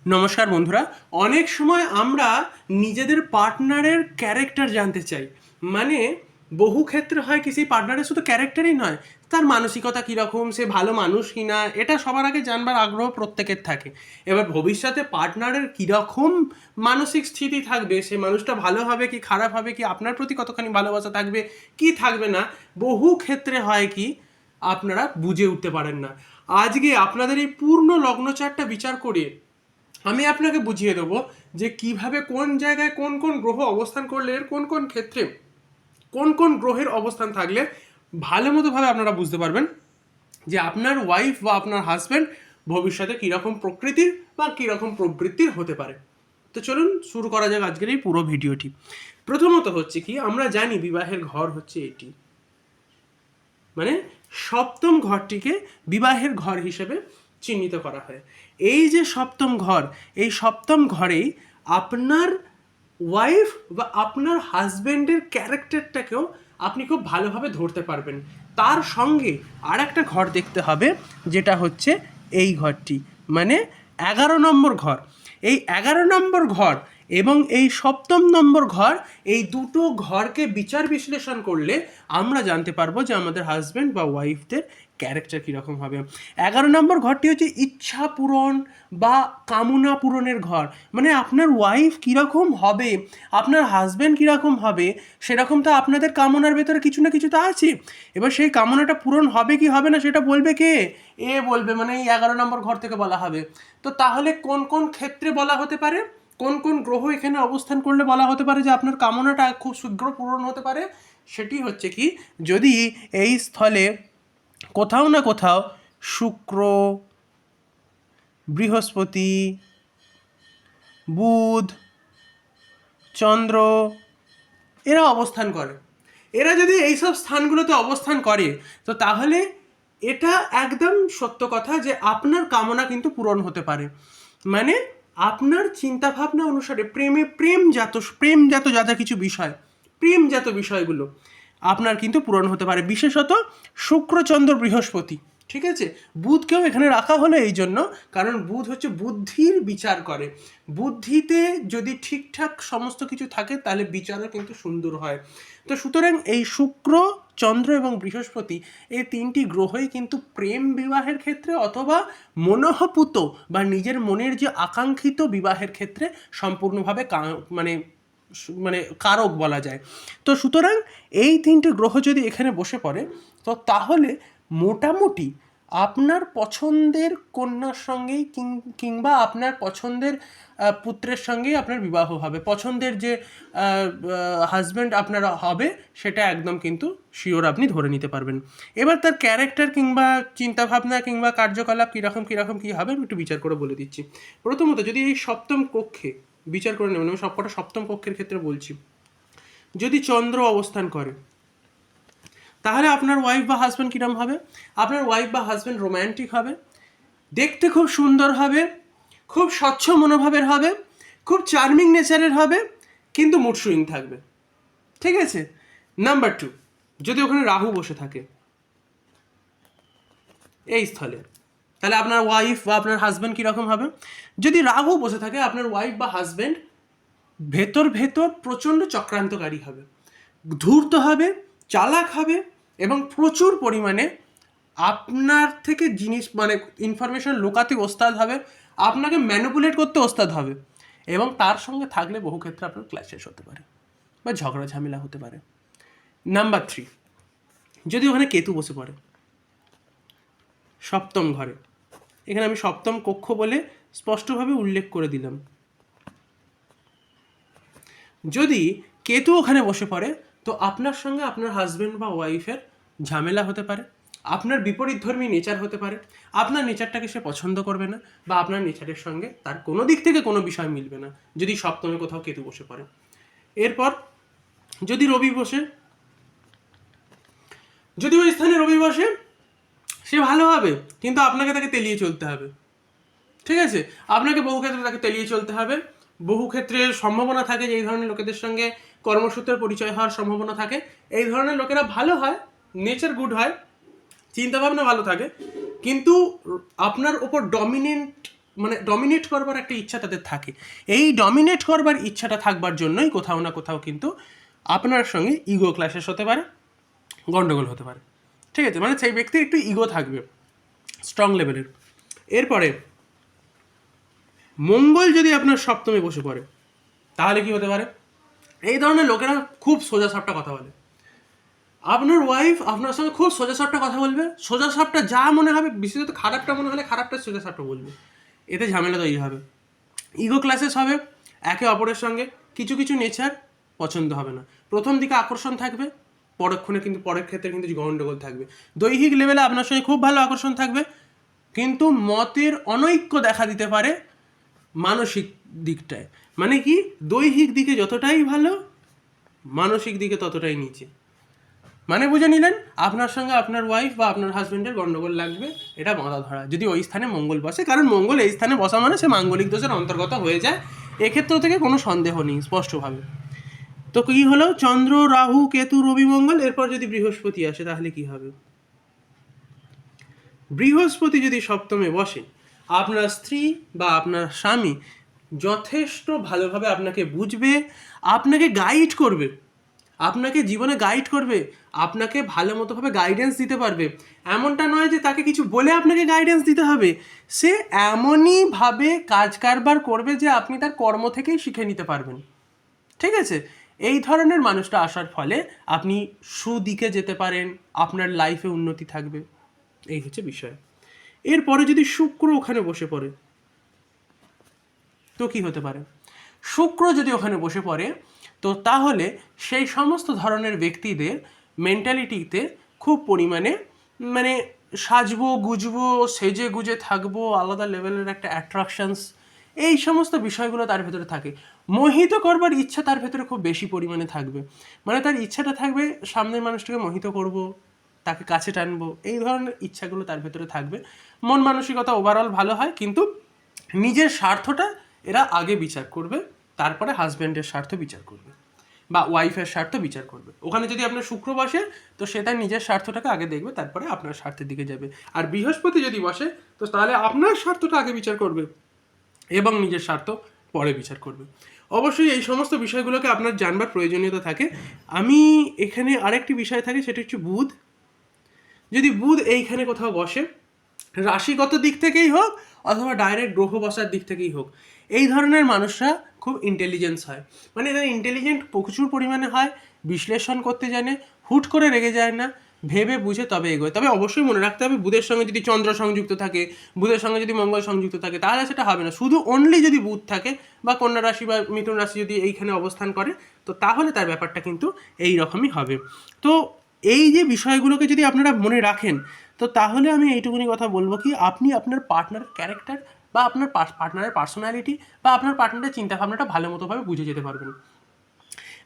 নমস্কার বন্ধুরা। অনেক সময় আমরা নিজেদের পার্টনারের ক্যারেক্টার জানতে চাই। মানে বহু ক্ষেত্রে হয় কি সেই পার্টনারের শুধু ক্যারেক্টারই নয়, তার মানসিকতা কীরকম, সে ভালো মানুষ কিনা, এটা সবার আগে জানবার আগ্রহ প্রত্যেকের থাকে। এবার ভবিষ্যতে পার্টনারের কীরকম মানসিক স্থিতি থাকবে, সে মানুষটা ভালো হবে কি খারাপ হবে, কি আপনার প্রতি কতখানি ভালোবাসা থাকবে কি থাকবে না, বহু ক্ষেত্রে হয় কি আপনারা বুঝে উঠতে পারেন না। আজকে আপনাদের এই পূর্ণ লগ্নচারটা বিচার করে আমি আপনাকে বুঝিয়ে দেবো যে কিভাবে কোন জায়গায় কোন কোন গ্রহ অবস্থান করলে, এর কোন কোন ক্ষেত্রে কোন কোন গ্রহের অবস্থান থাকলে ভালো মতোভাবে আপনারা বুঝতে পারবেন যে আপনার ওয়াইফ বা আপনার হাজব্যান্ড ভবিষ্যতে কীরকম প্রকৃতির বা কীরকম প্রবৃত্তির হতে পারে। তো চলুন শুরু করা যাক আজকের এই পুরো ভিডিওটি। প্রথমত হচ্ছে কি, আমরা জানি বিবাহের ঘর হচ্ছে এটি, মানে সপ্তম ঘরটিকে বিবাহের ঘর হিসেবে চিহ্নিত করা হয়। এই যে সপ্তম ঘর, এই সপ্তম ঘরেই আপনার ওয়াইফ বা আপনার হাজব্যান্ডের ক্যারেক্টারটাকেও আপনি খুব ভালোভাবে ধরতে পারবেন। তার সঙ্গে আর একটা ঘর দেখতে হবে, যেটা হচ্ছে এই ঘরটি, মানে 11 নম্বর ঘর। এই 11 নম্বর ঘর এবং এই সপ্তম নম্বর ঘর, এই দুটো ঘরকে বিচার বিশ্লেষণ করলে আমরা জানতে পারবো যে আমাদের হাজব্যান্ড বা ওয়াইফদের ক্যারেক্টার কীরকম হবে। 11 নম্বর ঘরটি হচ্ছে ইচ্ছা পূরণ বা কামনা পূরণের ঘর। মানে আপনার ওয়াইফ কীরকম হবে, আপনার হাজব্যান্ড কীরকম হবে, সেরকম তো আপনাদের কামনার ভেতরে কিছু না কিছু তো আছে। এবার সেই কামনাটা পূরণ হবে কি হবে না সেটা বলবে কে? এ বলবে, মানে এই 11 নম্বর ঘর থেকে বলা হবে। তো তাহলে কোন কোন ক্ষেত্রে বলা হতে পারে, কোন কোন গ্রহ এখানে অবস্থান করলে বলা হতে পারে যে আপনার কামনাটা খুব শীঘ্র পূরণ হতে পারে? সেটি হচ্ছে কি, যদি এই স্থলে কোথাও না কোথাও শুক্র, বৃহস্পতি, বুধ, চন্দ্র এরা অবস্থান করে, এরা যদি এইসব স্থানগুলোতে অবস্থান করে, তো তাহলে এটা একদম সত্য কথা যে আপনার কামনা কিন্তু পূরণ হতে পারে। মানে আপনার চিন্তাভাবনা অনুসারে প্রেমজাত যা যা কিছু বিষয়, প্রেমজাত বিষয়গুলো আপনার কিন্তু পূরণ হতে পারে। বিশেষত শুক্র, চন্দ্র, বৃহস্পতি, ঠিক আছে। বুধকেও এখানে রাখা হলো এই জন্য, কারণ বুধ হচ্ছে বুদ্ধির বিচার করে। বুদ্ধিতে যদি ঠিকঠাক সমস্ত কিছু থাকে তাহলে বিচারও কিন্তু সুন্দর হয়। তো সুতরাং এই শুক্র, চন্দ্র এবং বৃহস্পতি এই তিনটি গ্রহই কিন্তু প্রেম বিবাহের ক্ষেত্রে অথবা মনোহপুত বা নিজের মনের যে আকাঙ্ক্ষিত বিবাহের ক্ষেত্রে সম্পূর্ণভাবে মানে মানে কারক বলা যায়। তো সুতরাং এই তিনটে গ্রহ যদি এখানে বসে পড়ে, তো তাহলে মোটামুটি আপনার পছন্দের কন্যার সঙ্গেই কিংবা আপনার পছন্দের পুত্রের সঙ্গেই আপনার বিবাহ হবে। পছন্দের যে হাজব্যান্ড আপনার হবে সেটা একদম কিন্তু শিওর আপনি ধরে নিতে পারবেন। এবার তার ক্যারেক্টার কিংবা চিন্তাভাবনা কিংবা কার্যকলাপ কীরকম কীরকম কী হবে আমি একটু বিচার করে বলে দিচ্ছি। প্রথমত যদি এই সপ্তম কক্ষে বিচার করে নেবেন, আমি সবকটা সপ্তম কক্ষের ক্ষেত্রে বলছি, যদি চন্দ্র অবস্থান করে তাহলে আপনার ওয়াইফ বা হাজব্যান্ড কীরকম হবে? আপনার ওয়াইফ বা হাজব্যান্ড রোম্যান্টিক হবে, দেখতে খুব সুন্দর হবে, খুব স্বচ্ছ মনোভাবের হবে, খুব চার্মিং নেচারের হবে, কিন্তু মুড সুইং থাকবে, ঠিক আছে। নাম্বার 2, যদি ওখানে রাহু বসে থাকে এই স্থলে, তাহলে আপনার ওয়াইফ বা আপনার হাজব্যান্ড কীরকম হবে? যদি রাহু বসে থাকে, আপনার ওয়াইফ বা হাজব্যান্ড ভেতর ভেতর প্রচণ্ড চক্রান্তকারী হবে, ধূর্ত হবে, চালাক হবে এবং প্রচুর পরিমাণে আপনার থেকে জিনিস মানে ইনফরমেশন লুকাতে ওস্তাদ হবে, আপনাকে ম্যানিপুলেট করতে ওস্তাদ হবে, এবং তার সঙ্গে থাকলে বহু ক্ষেত্রে আপনার ক্ল্যাশেস হতে পারে বা ঝগড়া ঝামেলা হতে পারে। নাম্বার 3, যদি ওখানে কেতু বসে পড়ে সপ্তম ঘরে, এখানে আমি সপ্তম কক্ষ বলে স্পষ্টভাবে উল্লেখ করে দিলাম, যদি কেতু ওখানে বসে পড়ে তো আপনার সঙ্গে আপনার হাজব্যান্ড বা ওয়াইফের ঝামেলা হতে পারে, আপনার বিপরীতধর্মী নেচার হতে পারে, আপনার নেচারটাকে সে পছন্দ করবে না বা আপনার নেচারের সঙ্গে তার কোনো দিক থেকে কোনো বিষয় মিলবে না, যদি সপ্তমে কোথাও কেতু বসে পড়ে। এরপর যদি রবি বসে, যদি ওই স্থানে রবি বসে সে ভালো হবে, কিন্তু আপনাকে তাকে তেলিয়ে চলতে হবে, ঠিক আছে। আপনাকে বহু ক্ষেত্রে তাকে তেলিয়ে চলতে হবে। বহু ক্ষেত্রে সম্ভাবনা থাকে যে এই ধরনের লোকেদের সঙ্গে কর্মসূত্রে পরিচয় হওয়ার সম্ভাবনা থাকে। এই ধরনের লোকেরা ভালো হয়, নেচার গুড হয়, চিন্তাভাবনা ভালো থাকে, কিন্তু আপনার ওপর ডমিনেন্ট মানে ডমিনেট করবার একটা ইচ্ছা তাদের থাকে। এই ডমিনেট করবার ইচ্ছাটা থাকবার জন্যই কোথাও না কোথাও কিন্তু আপনার সঙ্গে ইগো ক্ল্যাশেস হতে পারে, গণ্ডগোল হতে পারে। ঠিক আছে, মানে সেই ব্যক্তির একটু ইগো থাকবে স্ট্রং লেভেলের। এরপরে মঙ্গল যদি আপনার সপ্তমে বসে পড়ে তাহলে কি হতে পারে? এই ধরনের লোকেরা খুব সোজাসাপটা কথা বলে। আপনার ওয়াইফ আপনার সঙ্গে খুব সোজাসাপটা কথা বলবে, সোজাসাপটা যা মনে হবে, বিশেষত খারাপটা মনে হলে খারাপটা সোজাসাপটা বলবে, এতে ঝামেলা তৈরি হবে, ইগো ক্লাসেস হবে একে অপরের সঙ্গে, কিছু কিছু নেচার পছন্দ হবে না, প্রথম দিকে আকর্ষণ থাকবে, পরক্ষণে কিন্তু পরের ক্ষেত্রে কিন্তু গণ্ডগোল থাকবে। দৈহিক লেভেলে আপনার সঙ্গে খুব ভালো আকর্ষণ থাকবে, কিন্তু মতের অনৈক্য দেখা দিতে পারে মানসিক দিকটায়। মানে কি, দৈহিক দিকে যতটাই ভালো, মানসিক দিকে ততটাই নিচে। মানে বুঝে নিলেন, আপনার সঙ্গে আপনার ওয়াইফ বা আপনার হাজব্যান্ডের গণ্ডগোল লাগবে, এটা বাঁধা ধরা, যদি ওই স্থানে মঙ্গল বসে। কারণ মঙ্গল এই স্থানে বসা মানে সে মাঙ্গলিক দোষের অন্তর্গত হয়ে যায়, এক্ষেত্র থেকে কোনো সন্দেহ নেই স্পষ্টভাবে। তো কী হলো, চন্দ্র, রাহু, কেতু, রবি, মঙ্গল, এরপর যদি বৃহস্পতি আসে তাহলে কি হবে? বৃহস্পতি যদি সপ্তমে বসে, আপনার স্ত্রী বা আপনার স্বামী যথেষ্ট ভালোভাবে আপনাকে বুঝবে, আপনাকে গাইড করবে, আপনাকে জীবনে গাইড করবে, আপনাকে ভালো মতোভাবে গাইডেন্স দিতে পারবে। এমনটা নয় যে তাকে কিছু বলে আপনাকে গাইডেন্স দিতে হবে, সে এমনইভাবে কাজ কারবার করবে যে আপনি তার কর্ম থেকেই শিখে নিতে পারবেন। ঠিক আছে, এই ধরনের মানুষটা আসার ফলে আপনি সুদিকে যেতে পারেন, আপনার লাইফে উন্নতি থাকবে, এই হচ্ছে বিষয়। এরপরে যদি শুক্র ওখানে বসে পড়ে তো কি হতে পারে? শুক্র যদি ওখানে বসে পড়ে তো তাহলে সেই সমস্ত ধরনের ব্যক্তিদের মেন্টালিটিতে খুব পরিমাণে মানে সাজবো গুজবো, সেজে গুজে থাকবো, আলাদা লেভেলের একটা অ্যাট্রাকশনস, এই সমস্ত বিষয়গুলো তার ভেতরে থাকে। মোহিত করবার ইচ্ছা তার ভেতরে খুব বেশি পরিমাণে থাকবে, মানে তার ইচ্ছাটা থাকবে সামনের মানুষটাকে মোহিত করব, তাকে কাছে টানবো, এই ধরনের ইচ্ছাগুলো তার ভেতরে থাকবে। মন মানসিকতা ওভারঅল ভালো হয়, কিন্তু নিজের স্বার্থটা এরা আগে বিচার করবে, তারপরে হাজব্যান্ডের স্বার্থ বিচার করবে বা ওয়াইফের স্বার্থ বিচার করবে। ওখানে যদি আপনার শুক্র বসে তো সে তার নিজের স্বার্থটাকে আগে দেখবে, তারপরে আপনার স্বার্থের দিকে যাবে। আর বৃহস্পতি যদি বসে তো তাহলে আপনার স্বার্থটা আগে বিচার করবে এবং নিজের স্বার্থ পরে বিচার করবে। অবশ্যই এই সমস্ত বিষয়গুলোকে আপনার জানবার প্রয়োজনীয়তা থাকে। আমি এখানে আরেকটি বিষয় থাকে, সেটা হচ্ছে বুধ। যদি বুধ এইখানে কোথাও বসে, রাশিগত দিক থেকেই হোক অথবা ডাইরেক্ট গ্রহ বসার দিক থেকেই হোক, এই ধরনের মানুষরা খুব ইন্টেলিজেন্স হয়, মানে এরা ইন্টেলিজেন্ট প্রচুর পরিমাণে হয়, বিশ্লেষণ করতে জানে, হুট করে রেগে যায় না, ভেবে বুঝে তবে এগোয়। তবে অবশ্যই মনে রাখতে হবে, বুধের সঙ্গে যদি চন্দ্র সংযুক্ত থাকে, বুধের সঙ্গে যদি মঙ্গল সংযুক্ত থাকে তাহলে সেটা হবে না। শুধু অনলি যদি বুধ থাকে বা কন্যা রাশি বা মিথুন রাশি যদি এইখানে অবস্থান করে তো তাহলে তার ব্যাপারটা কিন্তু এই রকমই হবে। তো এই যে বিষয়গুলোকে যদি আপনারা মনে রাখেন তো তাহলে আমি এইটুকুনি কথা বলবো কি, আপনি আপনার পার্টনারের ক্যারেক্টার বা আপনার পার্টনারের পার্সোনালিটি বা আপনার পার্টনারের চিন্তাভাবনাটা ভালো মতোভাবে বুঝে যেতে পারবেন।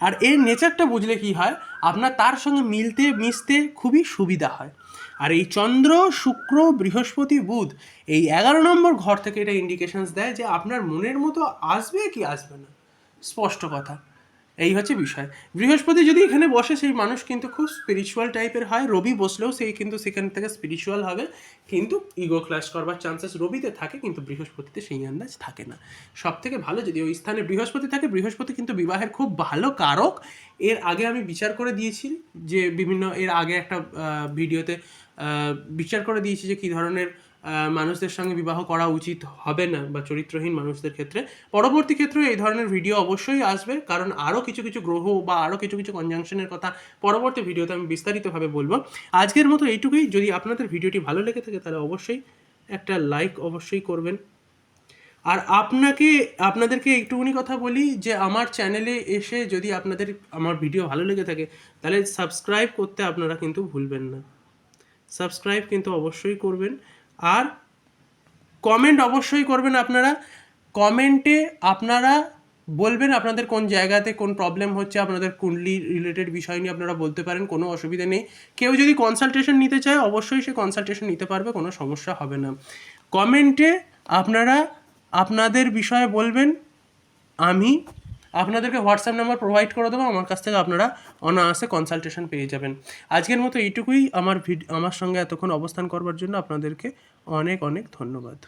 আর এর নেচারটা বুঝলে কি হয়, আপনার তার সঙ্গে মিলতে মিশতে খুবই সুবিধা হয়। আর এই চন্দ্র, শুক্র, বৃহস্পতি, বুধ, এই 11 নম্বর ঘর থেকে এটা ইন্ডিকেশনস দেয় যে আপনার মনের মতো আসবে কি আসবে না, স্পষ্ট কথা। এই হচ্ছে বিষয়। বৃহস্পতি যদি এখানে বসে সেই মানুষ কিন্তু খুব স্পিরিচুয়াল টাইপের হয়, রবি বসলেও সেই কিন্তু সেখান থেকে স্পিরিচুয়াল হবে, কিন্তু ইগো ক্ল্যাশ করবার চান্সেস রবিতে থাকে, কিন্তু বৃহস্পতিতে সেই আন্দাজ থাকে না। সব থেকে ভালো যদি ওই স্থানে বৃহস্পতি থাকে, বৃহস্পতি কিন্তু বিবাহের খুব ভালো কারক। এর আগে আমি বিচার করে দিয়েছি যে বিভিন্ন, এর আগে একটা ভিডিওতে বিচার করে দিয়েছি যে কী ধরনের মানুষদের সঙ্গে বিবাহ করা উচিত হবে না বা চরিত্রহীন মানুষদের ক্ষেত্রে। পরবর্তী ক্ষেত্রে এই ধরনের ভিডিও অবশ্যই আসবে, কারণ আরও কিছু কিছু গ্রহ বা আরও কিছু কিছু কনজাংশনের কথা পরবর্তী ভিডিওতে আমি বিস্তারিতভাবে বলবো। আজকের মতো এইটুকুই। যদি আপনাদের ভিডিওটি ভালো লেগে থাকে তাহলে অবশ্যই একটা লাইক অবশ্যই করবেন। আর আপনাদেরকে একটুখানি কথা বলি যে আমার চ্যানেলে এসে যদি আপনাদের আমার ভিডিও ভালো লেগে থাকে তাহলে সাবস্ক্রাইব করতে আপনারা কিন্তু ভুলবেন না, সাবস্ক্রাইব কিন্তু অবশ্যই করবেন। আর কমেন্ট অবশ্যই করবেন। আপনারা কমেন্টে আপনারা বলবেন আপনাদের কোন জায়গাতে কোন প্রবলেম হচ্ছে, আপনাদের কুণ্ডলি রিলেটেড বিষয় নিয়ে আপনারা বলতে পারেন, কোনো অসুবিধা নেই। কেউ যদি কনসালটেশন নিতে চায় অবশ্যই সে কনসালটেশন নিতে পারবে, কোনো সমস্যা হবে না। কমেন্টে আপনারা আপনাদের বিষয়ে বলবেন, আমি আপনাদেরকে হোয়াটসঅ্যাপ নাম্বার প্রোভাইড করে দেবো, আমার কাছ থেকে আপনারা অনায়াসে কনসালটেশন পেয়ে যাবেন। আজকের মতো এইটুকুই। আমার সঙ্গে এতক্ষণ অবস্থান করবার জন্য আপনাদেরকে অনেক অনেক ধন্যবাদ।